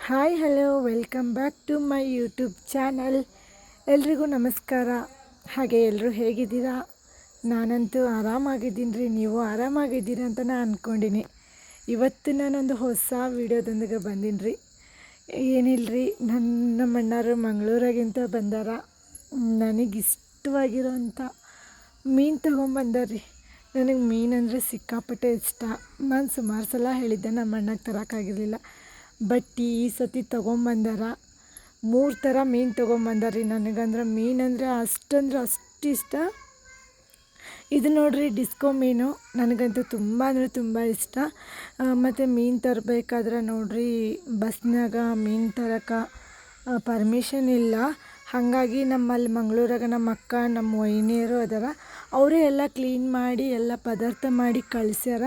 Hi hello welcome back to my YouTube channel. ಎಲ್ರಿಗೂ ನಮಸ್ಕಾರ. ಹಾಗೆ ಎಲ್ಲರೂ ಹೇಗಿದ್ದೀರಾ? ನಾನಂತೂ ಆರಾಮಾಗಿದ್ದೀನಿ ರೀ. ನೀವು ಆರಾಮಾಗಿದ್ದೀರಾ ಅಂತ ನಾನು ಅಂದ್ಕೊಂಡಿನಿ. ಇವತ್ತು ನಾನೊಂದು ಹೊಸ ವೀಡಿಯೋದೊಂದಿಗೆ ಬಂದೀನಿ ರೀ. ಏನಿಲ್ಲರಿ, ನಮ್ಮ ಅಣ್ಣಾರು ಮಂಗಳೂರಾಗಿಂತ ಬಂದಾರ. ನನಗಿಷ್ಟವಾಗಿರೋಂಥ ಮೀನು ತೊಗೊಂಬಂದಾರ್ರಿ. ನನಗೆ ಮೀನು ಅಂದರೆ ಸಿಕ್ಕಾಪಟ್ಟೆ ಇಷ್ಟ. ನಾನು ಸುಮಾರು ಸಲ ಹೇಳಿದ್ದೆ ನಮ್ಮ ಅಣ್ಣಗೆ ತರೋಕ್ಕಾಗಿರಲಿಲ್ಲ. ಬಟ್ ಈ ಸತಿ ತೊಗೊಂಬಂದಾರ. 3 ಥರ ಮೀನು ತೊಗೊಂಬಂದಾರ್ರಿ. ನನಗಂದ್ರೆ ಮೀನಂದರೆ ಅಷ್ಟು ಇಷ್ಟ. ಇದು ನೋಡ್ರಿ ಡಿಸ್ಕೋ ಮೀನು. ನನಗಂತೂ ತುಂಬ ಅಂದರೆ ತುಂಬ ಇಷ್ಟ. ಮತ್ತು ಮೀನು ತರಬೇಕಾದ್ರೆ ನೋಡ್ರಿ ಬಸ್ನಾಗ ಮೀನು ತರಕ್ಕೆ ಪರ್ಮಿಷನ್ ಇಲ್ಲ. ಹಾಗಾಗಿ ನಮ್ಮಲ್ಲಿ ಮಂಗಳೂರಾಗ ನಮ್ಮ ಅಕ್ಕ ನಮ್ಮ ವೈನಿಯರು ಅದಾರ. ಅವರೇ ಎಲ್ಲ ಕ್ಲೀನ್ ಮಾಡಿ ಎಲ್ಲ ಪದಾರ್ಥ ಮಾಡಿ ಕಳಿಸ್ಯಾರ.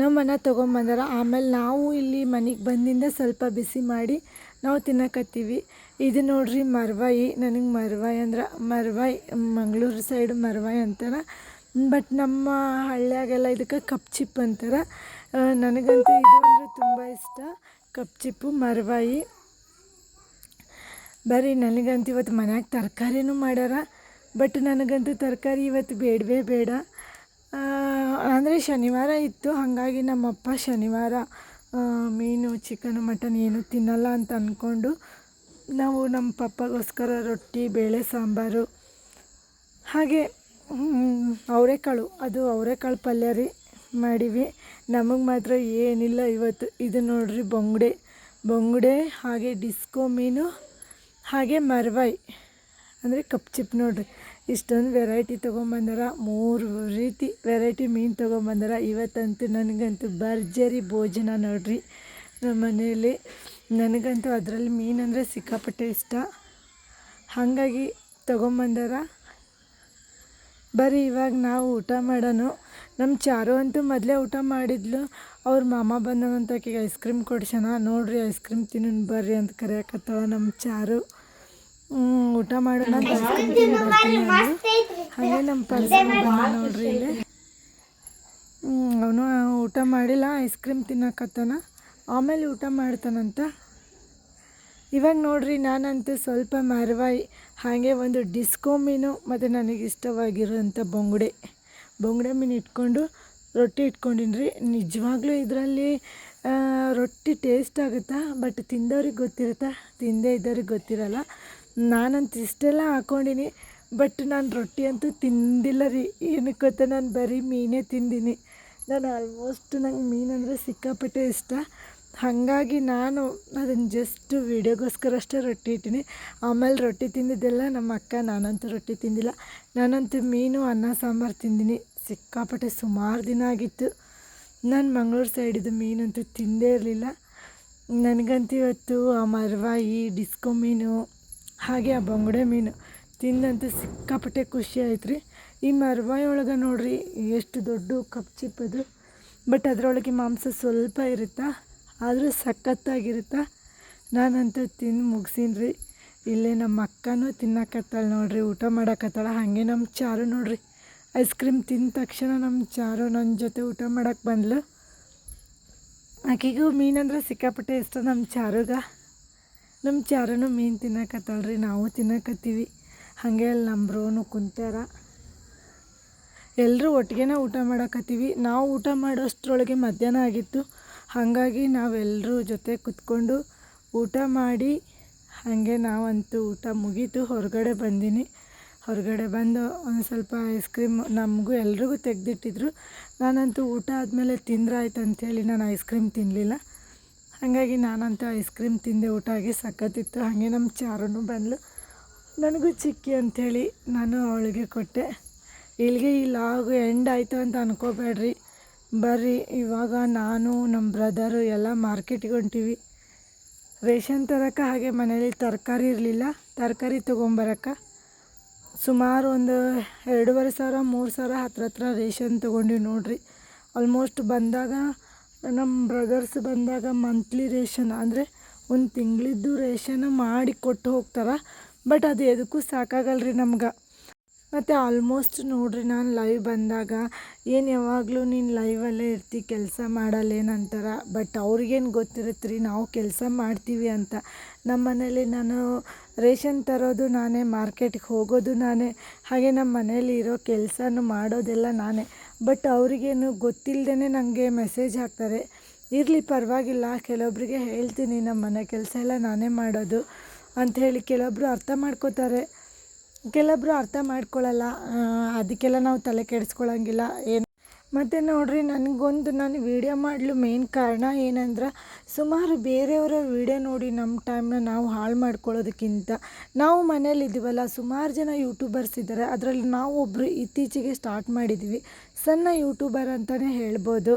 ನಮ್ಮನ್ನ ತೊಗೊಂಬಂದಾರ. ಆಮೇಲೆ ನಾವು ಇಲ್ಲಿ ಮನೆಗೆ ಬಂದಿಂದ ಸ್ವಲ್ಪ ಬಿಸಿ ಮಾಡಿ ನಾವು ತಿನ್ನಕತ್ತೀವಿ. ಇದು ನೋಡ್ರಿ ಮರ್ವಾಯಿ. ನನಗೆ ಮರ್ವಾಯಿ ಅಂದ್ರೆ ಮಂಗಳೂರು ಸೈಡ್ ಮರ್ವಾಯಿ ಅಂತಾರೆ. ಬಟ್ ನಮ್ಮ ಹಳ್ಳಿಯಾಗೆಲ್ಲ ಇದಕ್ಕೆ ಕಪ್ ಚಿಪ್ ಅಂತಾರೆ. ನನಗಂತೂ ಇದು ಅಂದರೆ ತುಂಬ ಇಷ್ಟ. ಕಪ್ ಚಿಪ್ಪು ಮರ್ವಾಯಿ. ಬರ್ರಿ, ನನಗಂತೂ ಇವತ್ತು ಮನ್ಯಾಗ ತರಕಾರಿನೂ ಮಾಡ್ಯಾರ. ಬಟ್ ನನಗಂತೂ ತರಕಾರಿ ಇವತ್ತು ಬೇಡವೇ ಬೇಡ. ಅಂದರೆ ಶನಿವಾರ ಇತ್ತು. ಹಾಗಾಗಿ ನಮ್ಮಪ್ಪ ಶನಿವಾರ ಮೀನು ಚಿಕನು ಮಟನ್ ಏನೂ ತಿನ್ನಲ್ಲ ಅಂತ ಅಂದ್ಕೊಂಡು ನಾವು ನಮ್ಮ ಪಪ್ಪಗೋಸ್ಕರ ರೊಟ್ಟಿ ಬೇಳೆ ಸಾಂಬಾರು ಹಾಗೆ ಅವರೆಕಾಳು ಪಲ್ಯ ರೀ ಮಾಡೀವಿ. ನಮಗೆ ಮಾತ್ರ ಏನಿಲ್ಲ ಇವತ್ತು. ಇದು ನೋಡ್ರಿ ಬೊಂಗುಡೆ ಹಾಗೆ ಡಿಸ್ಕೋ ಮೀನು ಹಾಗೆ ಮರ್ವಾಯಿ ಅಂದರೆ ಕಪ್ ಚಿಪ್ ನೋಡ್ರಿ. ಇಷ್ಟೊಂದು ವೆರೈಟಿ ತೊಗೊಂಬಂದಾರ. 3 ರೀತಿ ವೆರೈಟಿ ಮೀನು ತೊಗೊಂಬಂದಾರ. ಇವತ್ತಂತೂ ನನಗಂತೂ ಭರ್ಜರಿ ಭೋಜನ ನೋಡ್ರಿ ನಮ್ಮ ಮನೆಯಲ್ಲಿ. ನನಗಂತೂ ಅದರಲ್ಲಿ ಮೀನಂದರೆ ಸಿಕ್ಕಾಪಟ್ಟೆ ಇಷ್ಟ. ಹಾಗಾಗಿ ತೊಗೊಂಬಂದಾರ. ಬರ್ರಿ ಇವಾಗ ನಾವು ಊಟ ಮಾಡೋಣ. ನಮ್ಮ ಚಾರು ಅಂತೂ ಮೊದಲೇ ಊಟ ಮಾಡಿದ್ಲು. ಅವ್ರ ಮಾಮ ಬಂದನಂತ ಆಕೆಗೆ ಐಸ್ ಕ್ರೀಮ್ ಕೊಡ್ಸೋಣ. ನೋಡ್ರಿ ಐಸ್ ಕ್ರೀಮ್ ತಿನ್ನೋಣ ಬರ್ರಿ ಅಂತ ಕರೆಯಕತ್ತಾಳ ನಮ್ಮ ಚಾರು. ಊಟ ಮಾಡೋಣ ಅಂತ ಐಸ್ ಕ್ರೀಮ್ ತಿಂದು ಬರ್ತೀನಿ ಅಂದು. ಹಾಗೆ ನಮ್ಮ ಪರ್ಸನ್ ಬಂದ ನೋಡ್ರಿ ಇಲ್ಲಿ. ಅವನು ಊಟ ಮಾಡಿಲ್ಲ, ಐಸ್ ಕ್ರೀಮ್ ತಿನ್ನಕತ್ತಾನ. ಆಮೇಲೆ ಊಟ ಮಾಡ್ತಾನಂತ. ಇವಾಗ ನೋಡ್ರಿ ನಾನಂತೂ ಸ್ವಲ್ಪ ಮರ್ವಾಯಿ ಹಾಗೆ ಒಂದು ಡಿಸ್ಕೋ ಮೀನು ಮತ್ತು ನನಗಿಷ್ಟವಾಗಿರೋಂಥ ಬೊಂಗುಡೆ ಮೀನು ಇಟ್ಕೊಂಡು ರೊಟ್ಟಿ ಇಟ್ಕೊಂಡಿನಿ ರೀ. ನಿಜವಾಗ್ಲೂ ಇದರಲ್ಲಿ ರೊಟ್ಟಿ ಟೇಸ್ಟ್ ಆಗುತ್ತಾ? ಬಟ್ ತಿಂದವ್ರಿಗೆ ಗೊತ್ತಿರುತ್ತಾ, ತಿಂದೇ ಇದ್ದವ್ರಿಗೆ ಗೊತ್ತಿರಲ್ಲ. ನಾನಂತೂ ಇಷ್ಟೆಲ್ಲ ಹಾಕ್ಕೊಂಡಿನಿ. ಬಟ್ ನಾನು ರೊಟ್ಟಿ ಅಂತೂ ತಿಂದಿಲ್ಲ ರೀ. ಏನಕ್ಕೆ ಗೊತ್ತಾ, ನಾನು ಬರೀ ಮೀನೇ ತಿಂದೀನಿ. ನಾನು ಆಲ್ಮೋಸ್ಟ್ ನಂಗೆ ಮೀನಂದರೆ ಸಿಕ್ಕಾಪಟ್ಟೆ ಇಷ್ಟ. ಹಾಗಾಗಿ ನಾನು ಅದನ್ನು ಜಸ್ಟ್ ವೀಡಿಯೋಗೋಸ್ಕರ ಅಷ್ಟೇ ರೊಟ್ಟಿ ಇಟ್ಟೀನಿ. ಆಮೇಲೆ ರೊಟ್ಟಿ ತಿಂದಿದ್ದೆಲ್ಲ ನಮ್ಮ ಅಕ್ಕ. ನಾನಂತೂ ರೊಟ್ಟಿ ತಿಂದಿಲ್ಲ. ನಾನಂತೂ ಮೀನು ಅನ್ನ ಸಾಂಬಾರು ತಿಂದೀನಿ. ಸಿಕ್ಕಾಪಟ್ಟೆ ಸುಮಾರು ದಿನ ಆಗಿತ್ತು. ನಾನು ಮಂಗಳೂರು ಸೈಡಿದ್ದು ಮೀನಂತೂ ತಿಂದೇ ಇರಲಿಲ್ಲ. ನನಗಂತೂ ಇವತ್ತು ಆ ಮರ್ವಾಯಿ ಡಿಸ್ಕೋ ಮೀನು ಹಾಗೆ ಆ ಬೊಂಗುಡೆ ಮೀನು ತಿಂದಂತೂ ಸಿಕ್ಕಾಪಟ್ಟೆ ಖುಷಿ ಆಯ್ತು ರೀ. ಈ ಮರ್ವಾಯಿ ಒಳಗೆ ನೋಡ್ರಿ ಎಷ್ಟು ದೊಡ್ಡ ಕಪ್ ಚಿಪ್ ಅದು. ಬಟ್ ಅದರೊಳಗೆ ಮಾಂಸ ಸ್ವಲ್ಪ ಇರುತ್ತಾ, ಆದರೂ ಸಖತ್ತಾಗಿರುತ್ತಾ. ನಾನಂತೂ ತಿಂದು ಮುಗಿಸೀನಿ ರೀ. ಇಲ್ಲೇ ನಮ್ಮ ಅಕ್ಕನೂ ತಿನ್ನಕತ್ತಾಳೆ ನೋಡ್ರಿ, ಊಟ ಮಾಡಕತ್ತಾಳ. ಹಾಗೆ ನಮ್ಮ ಚಾರು ನೋಡ್ರಿ ಐಸ್ ಕ್ರೀಮ್ ತಿಂದ ತಕ್ಷಣ ನಮ್ಮ ಚಾರು ನನ್ನ ಜೊತೆ ಊಟ ಮಾಡೋಕ್ಕೆ ಬಂದ್ಲು. ಆಕೆಗೂ ಮೀನಂದ್ರೆ ಸಿಕ್ಕಾಪಟ್ಟೆ ಇಷ್ಟ ನಮ್ಮ ಚಾರುನು ಮೀನು ತಿನ್ನಕತ್ತಾಳ್ರಿ. ನಾವು ತಿನ್ನಕತ್ತೀವಿ. ಹಾಗೆ ಅಲ್ಲಿ ನಮ್ಮ ಬ್ರೋನು ಕುಂತಾರ. ಎಲ್ಲರೂ ಒಟ್ಟಿಗೆ ಊಟ ಮಾಡಕತ್ತೀವಿ. ನಾವು ಊಟ ಮಾಡೋಷ್ಟರೊಳಗೆ ಮಧ್ಯಾಹ್ನ ಆಗಿತ್ತು. ಹಾಗಾಗಿ ನಾವೆಲ್ಲರೂ ಜೊತೆ ಕೂತ್ಕೊಂಡು ಊಟ ಮಾಡಿ ಹಾಗೆ ನಾವಂತೂ ಊಟ ಮುಗೀತು. ಹೊರಗಡೆ ಬಂದೀನಿ. ಹೊರಗಡೆ ಬಂದು ಒಂದು ಸ್ವಲ್ಪ ಐಸ್ ಕ್ರೀಮ್ ನಮಗೂ ಎಲ್ರಿಗೂ ತೆಗೆದಿಟ್ಟಿದ್ರು. ನಾನಂತೂ ಊಟ ಆದಮೇಲೆ ತಿಂದ್ರಾಯ್ತು ಅಂಥೇಳಿ ನಾನು ಐಸ್ ಕ್ರೀಮ್ ತಿನ್ನಲಿಲ್ಲ. ಹಾಗಾಗಿ ನಾನಂತೂ ಐಸ್ ಕ್ರೀಮ್ ತಿಂದೆ. ಊಟ ಆಗಿ ಸಖತ್ತಿತ್ತು. ಹಾಗೆ ನಮ್ಮ ಚಾರುನು ಬಂದಳು. ನನಗೂ ಚಿಕ್ಕಿ ಅಂಥೇಳಿ ನಾನು ಅವಳಿಗೆ ಕೊಟ್ಟೆ. ಇಲ್ಲಿಗೆ ಈ ಲಾಗು ಎಂಡ್ ಆಯಿತು ಅಂತ ಅಂದ್ಕೋಬೇಡ್ರಿ. ಬರ್ರಿ, ಇವಾಗ ನಾನು ನಮ್ಮ ಬ್ರದರು ಎಲ್ಲ ಮಾರ್ಕೆಟಿಗೆ ಹೊಂಟೀವಿ ರೇಷನ್ ತರಕ್ಕೆ. ಹಾಗೆ ಮನೇಲಿ ತರಕಾರಿ ಇರಲಿಲ್ಲ, ತರಕಾರಿ ತೊಗೊಂಬರಕ್ಕೆ. ಸುಮಾರು ಒಂದು 2,500-3,000 ಹತ್ರ ರೇಷನ್ ತೊಗೊಂಡಿವಿ ನೋಡ್ರಿ. ಆಲ್ಮೋಸ್ಟ್ ಬಂದಾಗ ನಮ್ಮ ಬ್ರದರ್ಸ್ ಬಂದಾಗ ಮಂತ್ಲಿ ರೇಷನ್ ಅಂದರೆ ಒಂದು ತಿಂಗಳಿದ್ದು ರೇಷನ್ ಮಾಡಿ ಕೊಟ್ಟು ಹೋಗ್ತಾರೆ. ಬಟ್ ಅದು ಎದಕ್ಕೂ ಸಾಕಾಗಲ್ರಿ ನಮ್ಗೆ. ಮತ್ತು ಆಲ್ಮೋಸ್ಟ್ ನೋಡಿರಿ ನಾನು ಲೈವ್ ಬಂದಾಗ ಏನು ಯಾವಾಗಲೂ ನೀನು ಲೈವಲ್ಲೇ ಇರ್ತಿ ಕೆಲಸ ಮಾಡಲ್ಲೇನಂತಾರೆ. ಬಟ್ ಅವ್ರಿಗೇನು ಗೊತ್ತಿರುತ್ತೆ ರೀ ನಾವು ಕೆಲಸ ಮಾಡ್ತೀವಿ ಅಂತ. ನಮ್ಮ ಮನೇಲಿ ನಾನು ರೇಷನ್ ತರೋದು ನಾನೇ, ಮಾರ್ಕೆಟ್ಗೆ ಹೋಗೋದು ನಾನೇ, ಹಾಗೆ ನಮ್ಮ ಮನೇಲಿ ಇರೋ ಕೆಲಸನೂ ಮಾಡೋದೆಲ್ಲ ನಾನೇ. ಬಟ್ ಅವರಿಗೇನು ಗೊತ್ತಿಲ್ಲದೇ ನನಗೆ ಮೆಸೇಜ್ ಹಾಕ್ತಾರೆ, ಇರಲಿ ಪರವಾಗಿಲ್ಲ, ಕೆಲವೊಬ್ಬರಿಗೆ ಹೇಳ್ತೀನಿ ನಮ್ಮ ಮನೆ ಕೆಲಸ ಎಲ್ಲ ನಾನೇ ಮಾಡೋದು ಅಂಥೇಳಿ. ಕೆಲವೊಬ್ಬರು ಅರ್ಥ ಮಾಡ್ಕೋತಾರೆ, ಕೆಲವೊಬ್ಬರು ಅರ್ಥ ಮಾಡ್ಕೊಳ್ಳಲ್ಲ. ಅದಕ್ಕೆಲ್ಲ ನಾವು ತಲೆ ಕೆಡಿಸ್ಕೊಳ್ಳೋಂಗಿಲ್ಲ ಏನು. ಮತ್ತು ನೋಡಿರಿ ನಾನು ವೀಡಿಯೋ ಮಾಡಲು ಮೇನ್ ಕಾರಣ ಏನಂದ್ರೆ, ಸುಮಾರು ಬೇರೆಯವರ ವೀಡಿಯೋ ನೋಡಿ ನಮ್ಮ ಟೈಮ್ನ ನಾವು ಹಾಳು ಮಾಡ್ಕೊಳ್ಳೋದಕ್ಕಿಂತ ನಾವು ಮನೇಲಿದ್ದೀವಲ್ಲ, ಸುಮಾರು ಜನ ಯೂಟ್ಯೂಬರ್ಸ್ ಇದ್ದಾರೆ. ಅದರಲ್ಲಿ ನಾವು ಒಬ್ಬರು ಇತ್ತೀಚೆಗೆ ಸ್ಟಾರ್ಟ್ ಮಾಡಿದ್ದೀವಿ, ಸಣ್ಣ ಯೂಟ್ಯೂಬರ್ ಅಂತಲೇ ಹೇಳ್ಬೋದು.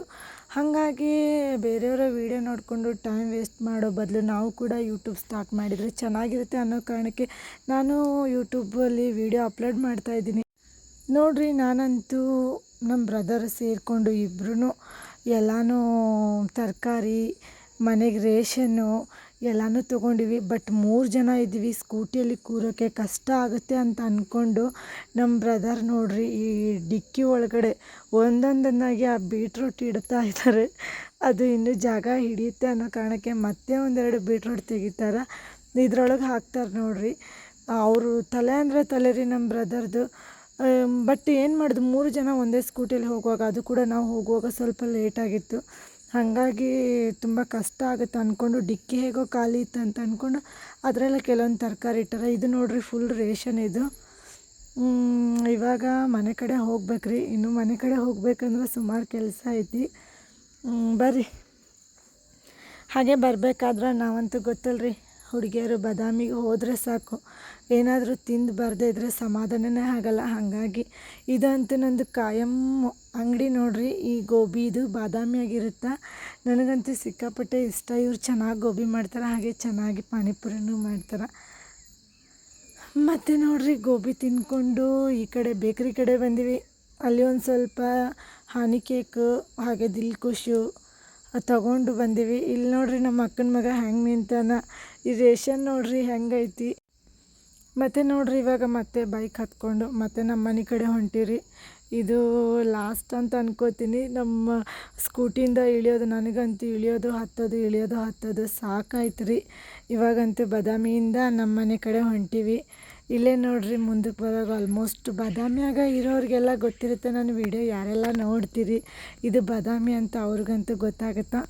ಹಾಗಾಗಿ ಬೇರೆಯವರ ವೀಡಿಯೋ ನೋಡಿಕೊಂಡು ಟೈಮ್ ವೇಸ್ಟ್ ಮಾಡೋ ಬದಲು ನಾವು ಕೂಡ ಯೂಟ್ಯೂಬ್ ಸ್ಟಾರ್ಟ್ ಮಾಡಿದರೆ ಚೆನ್ನಾಗಿರುತ್ತೆ ಅನ್ನೋ ಕಾರಣಕ್ಕೆ ನಾನು ಯೂಟ್ಯೂಬಲ್ಲಿ ವೀಡಿಯೋ ಅಪ್ಲೋಡ್ ಮಾಡ್ತಾಯಿದ್ದೀನಿ. ನೋಡಿರಿ, ನಾನಂತೂ ನಮ್ಮ ಬ್ರದರ್ ಸೇರಿಕೊಂಡು ಇಬ್ಬರೂ ಎಲ್ಲನೂ ತರಕಾರಿ, ಮನೆಗೆ ರೇಷನ್ನು ಎಲ್ಲನೂ ತೊಗೊಂಡಿವಿ. ಬಟ್ 3 ಜನ ಇದ್ದೀವಿ, ಸ್ಕೂಟಿಯಲ್ಲಿ ಕೂರೋಕ್ಕೆ ಕಷ್ಟ ಆಗುತ್ತೆ ಅಂತ ಅಂದ್ಕೊಂಡು ನಮ್ಮ ಬ್ರದರ್ ನೋಡಿರಿ ಈ ಡಿಕ್ಕಿ ಒಳಗಡೆ ಒಂದೊಂದನ್ನಾಗಿ ಆ ಬೀಟ್ರೂಟ್ ಇಡ್ತಾ ಇದ್ದಾರೆ. ಅದು ಇನ್ನೂ ಜಾಗ ಹಿಡಿಯುತ್ತೆ ಅನ್ನೋ ಕಾರಣಕ್ಕೆ ಮತ್ತೆ ಒಂದೆರಡು ಬೀಟ್ರೂಟ್ ತೆಗಿತಾರೆ, ಇದ್ರೊಳಗೆ ಹಾಕ್ತಾರೆ ನೋಡಿರಿ. ಅವರು ತಲೆ ಅಂದರೆ ತಲೆ ರೀ ನಮ್ಮ ಬ್ರದರ್ದು. ಬಟ್ ಏನು ಮಾಡೋದು, 3 ಜನ ಒಂದೇ ಸ್ಕೂಟಿಯಲ್ಲಿ ಹೋಗುವಾಗ, ಅದು ಕೂಡ ನಾವು ಹೋಗುವಾಗ ಸ್ವಲ್ಪ ಲೇಟಾಗಿತ್ತು. ಹಾಗಾಗಿ ತುಂಬ ಕಷ್ಟ ಆಗುತ್ತೆ ಅಂದ್ಕೊಂಡು, ಡಿಕ್ಕಿ ಹೇಗೋ ಖಾಲಿ ಇತ್ತು ಅಂತ ಅಂದ್ಕೊಂಡು ಅದರಲ್ಲೇ ಕೆಲವೊಂದು ತರಕಾರಿ ಇಟ್ಟಾರೆ. ಇದು ನೋಡಿರಿ ಫುಲ್ ರೇಷನ್ ಇದು. ಇವಾಗ ಮನೆ ಕಡೆ ಹೋಗ್ಬೇಕ್ರಿ. ಇನ್ನು ಮನೆ ಕಡೆ ಹೋಗ್ಬೇಕಂದ್ರೆ ಸುಮಾರು ಕೆಲಸ ಐತಿ. ಬರ್ರಿ. ಹಾಗೆ ಬರಬೇಕಾದ್ರೆ ನಾವಂತೂ ಗೊತ್ತಲ್ರಿ, ಹುಡುಗಿಯರು ಬಾದಾಮಿಗೆ ಹೋದರೆ ಸಾಕು, ಏನಾದರೂ ತಿಂದು ಬರದೇ ಇದ್ದರೆ ಸಮಾಧಾನನೇ ಆಗಲ್ಲ. ಹಾಗಾಗಿ ಇದಂತೂ ನಂದು ಕಾಯಂ ಅಂಗಡಿ ನೋಡಿರಿ. ಈ ಗೋಬಿದು ಬಾದಾಮಿಯಾಗಿರುತ್ತೆ. ನನಗಂತೂ ಸಿಕ್ಕಾಪಟ್ಟೆ ಇಷ್ಟ. ಇವ್ರು ಚೆನ್ನಾಗಿ ಗೋಬಿ ಮಾಡ್ತಾರೆ, ಹಾಗೆ ಚೆನ್ನಾಗಿ ಪಾನಿಪುರಿನೂ ಮಾಡ್ತಾರೆ. ಮತ್ತು ನೋಡಿರಿ, ಗೋಬಿ ತಿಂದ್ಕೊಂಡು ಈ ಕಡೆ ಬೇಕ್ರಿ ಕಡೆ ಬಂದೀವಿ. ಅಲ್ಲಿ ಒಂದು ಸ್ವಲ್ಪ ಹಾನಿ ಕೇಕು ಹಾಗೆ ದಿಲ್ ಖುಷು ತಗೊಂಡು ಬಂದೀವಿ. ಇಲ್ಲಿ ನೋಡಿರಿ ನಮ್ಮ ಅಕ್ಕನ ಮಗ ಹೆಂಗೆ ನಿಂತಾನ, ಈ ರೇಷನ್ ನೋಡಿರಿ ಹೆಂಗೈತಿ. ಮತ್ತು ನೋಡಿರಿ ಇವಾಗ ಮತ್ತೆ ಬೈಕ್ ಹತ್ಕೊಂಡು ಮತ್ತೆ ನಮ್ಮ ಮನೆ ಕಡೆ ಹೊಂಟಿರಿ. ಇದು ಲಾಸ್ಟ್ ಅಂತ ಅನ್ಕೋತೀನಿ ನಮ್ಮ ಸ್ಕೂಟಿಯಿಂದ ಇಳಿಯೋದು. ನನಗಂತೂ ಇಳಿಯೋದು ಹತ್ತೋದು ಸಾಕಾಯ್ತು ರೀ. ಇವಾಗಂತೂ ಬಾದಾಮಿಯಿಂದ ನಮ್ಮ ಮನೆ ಕಡೆ ಹೊಂಟೀವಿ. ಇಲ್ಲೇ ನೋಡಿರಿ ಮುಂದಕ್ಕೆ ಬರೋದು ಆಲ್ಮೋಸ್ಟ್ ಬಾದಾಮಿಯಾಗ ಇರೋರಿಗೆಲ್ಲ ಗೊತ್ತಿರುತ್ತೆ ನನ್ನ ವೀಡಿಯೋ ಯಾರೆಲ್ಲ ನೋಡ್ತೀರಿ, ಇದು ಬಾದಾಮಿ ಅಂತ ಅವ್ರಿಗಂತೂ ಗೊತ್ತಾಗುತ್ತಾ.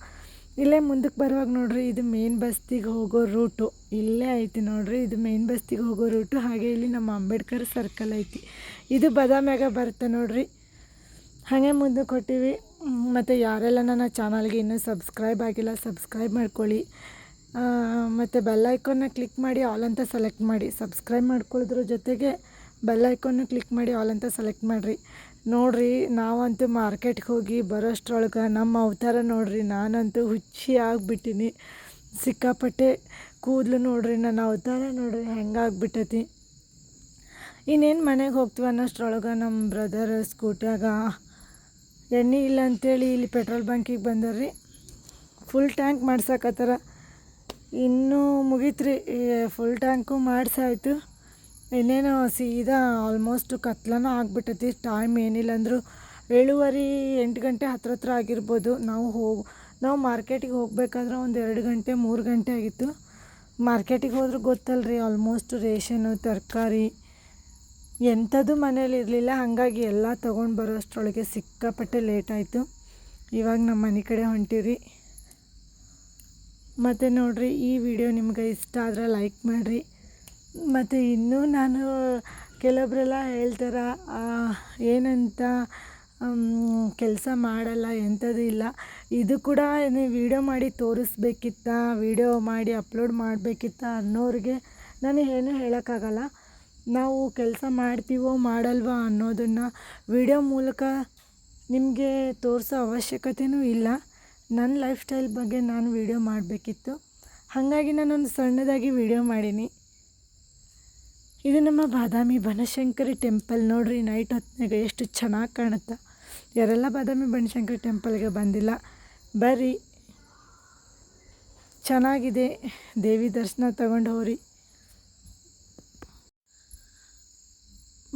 ಇಲ್ಲೇ ಮುಂದಕ್ಕೆ ಬರುವಾಗ ನೋಡಿರಿ, ಇದು ಮೇನ್ ಬಸ್ತಿಗೆ ಹೋಗೋ ರೂಟು ಇಲ್ಲೇ ಐತಿ ನೋಡಿರಿ. ಇದು ಮೇನ್ ಬಸ್ತಿಗೆ ಹೋಗೋ ರೂಟು. ಹಾಗೆ ಇಲ್ಲಿ ನಮ್ಮ ಅಂಬೇಡ್ಕರ್ ಸರ್ಕಲ್ ಐತಿ, ಇದು ಬಾದಾಮಿಯಾಗ ಬರುತ್ತೆ ನೋಡಿರಿ. ಹಾಗೆ ಮುಂದಕ್ಕೆ ಹೊಟ್ಟೀವಿ. ಮತ್ತು ಯಾರೆಲ್ಲ ನನ್ನ ಚಾನಲ್ಗೆ ಇನ್ನೂ ಸಬ್ಸ್ಕ್ರೈಬ್ ಆಗಿಲ್ಲ ಸಬ್ಸ್ಕ್ರೈಬ್ ಮಾಡ್ಕೊಳ್ಳಿ. ಮತ್ತು ಬೆಲ್ ಐಕಾನ್ನ ಕ್ಲಿಕ್ ಮಾಡಿ ಆಲ್ ಅಂತ ಸೆಲೆಕ್ಟ್ ಮಾಡಿ. ಸಬ್ಸ್ಕ್ರೈಬ್ ಮಾಡ್ಕೊಳ್ಳೋದ್ರ ಜೊತೆಗೆ ಬೆಲ್ ಐಕಾನ್ನು ಕ್ಲಿಕ್ ಮಾಡಿ ಆಲ್ ಅಂತ ಸೆಲೆಕ್ಟ್ ಮಾಡಿರಿ. ನೋಡಿರಿ, ನಾವಂತೂ ಮಾರ್ಕೆಟ್ಗೆ ಹೋಗಿ ಬರೋಷ್ಟ್ರೊಳಗೆ ನಮ್ಮ ಅವತಾರ ನೋಡಿರಿ, ನಾನಂತೂ ಹುಚ್ಚಿ ಆಗಿಬಿಟ್ಟಿನಿ. ಸಿಕ್ಕಾಪಟ್ಟೆ ಕೂದಲು ನೋಡಿರಿ, ನನ್ನ ಅವತಾರ ನೋಡಿರಿ ಹೆಂಗಾಗ್ಬಿಟ್ಟೈತಿ. ಇನ್ನೇನು ಮನೆಗೆ ಹೋಗ್ತೀವಿ ಅನ್ನೋಷ್ಟ್ರೊಳಗೆ ನಮ್ಮ ಬ್ರದರ್ ಸ್ಕೂಟ್ಯಾಗ ಎಣ್ಣೆ ಇಲ್ಲ ಅಂಥೇಳಿ ಇಲ್ಲಿ ಪೆಟ್ರೋಲ್ ಬಂಕಿಗೆ ಬಂದರ್ರಿ. ಫುಲ್ ಟ್ಯಾಂಕ್ ಮಾಡ್ಸಕತ್ತಾರ. ಇನ್ನೂ ಮುಗೀತ್ರಿ, ಫುಲ್ ಟ್ಯಾಂಕು ಮಾಡಿಸಾಯ್ತು. ಇನ್ನೇನು ಸೀದಾ ಆಲ್ಮೋಸ್ಟ್ ಕತ್ಲನೂ ಆಗಿಬಿಟ್ಟೈತಿ. ಟೈಮ್ ಏನಿಲ್ಲ ಅಂದರೂ 7:30 8 ಗಂಟೆ ಹತ್ರ ಆಗಿರ್ಬೋದು. ನಾವು ಮಾರ್ಕೆಟಿಗೆ ಹೋಗ್ಬೇಕಾದ್ರೆ ಒಂದು 2 ಗಂಟೆ 3 ಗಂಟೆ ಆಗಿತ್ತು. ಮಾರ್ಕೆಟಿಗೆ ಹೋದ್ರೆ ಗೊತ್ತಲ್ರಿ, ಆಲ್ಮೋಸ್ಟ್ ರೇಷನ್ನು ತರಕಾರಿ ಎಂಥದ್ದು ಮನೇಲಿ ಇರಲಿಲ್ಲ. ಹಾಗಾಗಿ ಎಲ್ಲ ತೊಗೊಂಡು ಬರೋಷ್ಟರೊಳಗೆ ಸಿಕ್ಕಾಪಟ್ಟೆ ಲೇಟ್ ಆಯಿತು. ಇವಾಗ ನಮ್ಮ ಮನೆ ಕಡೆ ಹೊಂಟೀವಿ. ಮತ್ತು ನೋಡಿರಿ, ಈ ವಿಡಿಯೋ ನಿಮ್ಗೆ ಇಷ್ಟ ಆದರೆ ಲೈಕ್ ಮಾಡಿರಿ. ಮತ್ತು ಇನ್ನೂ ನಾನು ಕೆಲವೊಬ್ಬರೆಲ್ಲ ಹೇಳ್ತಾರೆ ಏನಂತ, ಕೆಲಸ ಮಾಡಲ್ಲ ಎಂಥದ್ದು ಇಲ್ಲ. ಇದು ಕೂಡ ನೀವು ವೀಡಿಯೋ ಮಾಡಿ ತೋರಿಸ್ಬೇಕಿತ್ತ, ವೀಡಿಯೋ ಮಾಡಿ ಅಪ್ಲೋಡ್ ಮಾಡಬೇಕಿತ್ತ ಅನ್ನೋರಿಗೆ ನಾನು ಏನೂ ಹೇಳೋಕ್ಕಾಗಲ್ಲ. ನಾವು ಕೆಲಸ ಮಾಡ್ತೀವೋ ಮಾಡಲ್ವೋ ಅನ್ನೋದನ್ನು ವೀಡಿಯೋ ಮೂಲಕ ನಿಮಗೆ ತೋರಿಸೋ ಅವಶ್ಯಕತೆಯೂ ಇಲ್ಲ. ನನ್ನ ಲೈಫ್ ಸ್ಟೈಲ್ ಬಗ್ಗೆ ನಾನು ವೀಡಿಯೋ ಮಾಡಬೇಕಿತ್ತು, ಹಾಗಾಗಿ ನಾನೊಂದು ಸಣ್ಣದಾಗಿ ವೀಡಿಯೋ ಮಾಡೀನಿ. ಇದು ನಮ್ಮ ಬಾದಾಮಿ ಬನಶಂಕರಿ ಟೆಂಪಲ್ ನೋಡಿರಿ. ನೈಟ್ ಹೊತ್ತಿನಾಗ ಎಷ್ಟು ಚೆನ್ನಾಗಿ ಕಾಣುತ್ತೆ. ಯಾರೆಲ್ಲ ಬಾದಾಮಿ ಬನಶಂಕರಿ ಟೆಂಪಲ್ಗೆ ಬಂದಿಲ್ಲ ಬರ್ರಿ, ಚೆನ್ನಾಗಿದೆ. ದೇವಿ ದರ್ಶನ ತಗೊಂಡು ಹೋಗ್ರಿ.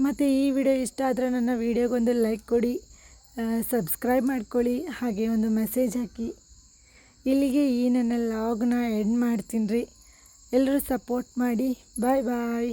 ಮತ್ತು ಈ ವಿಡಿಯೋ ಇಷ್ಟ ಆದರೆ ನನ್ನ ವಿಡಿಯೋಗೊಂದು ಲೈಕ್ ಕೊಡಿ, ಸಬ್ಸ್ಕ್ರೈಬ್ ಮಾಡ್ಕೊಳ್ಳಿ, ಹಾಗೆ ಒಂದು ಮೆಸೇಜ್ ಹಾಕಿ. ಇಲ್ಲಿಗೆ ಈ ನನ್ನ ಲಾಗ್ನ ಎಂಡ್ ಮಾಡ್ತೀನಿ ರೀ. ಎಲ್ಲರೂ ಸಪೋರ್ಟ್ ಮಾಡಿ. ಬಾಯ್ ಬಾಯ್.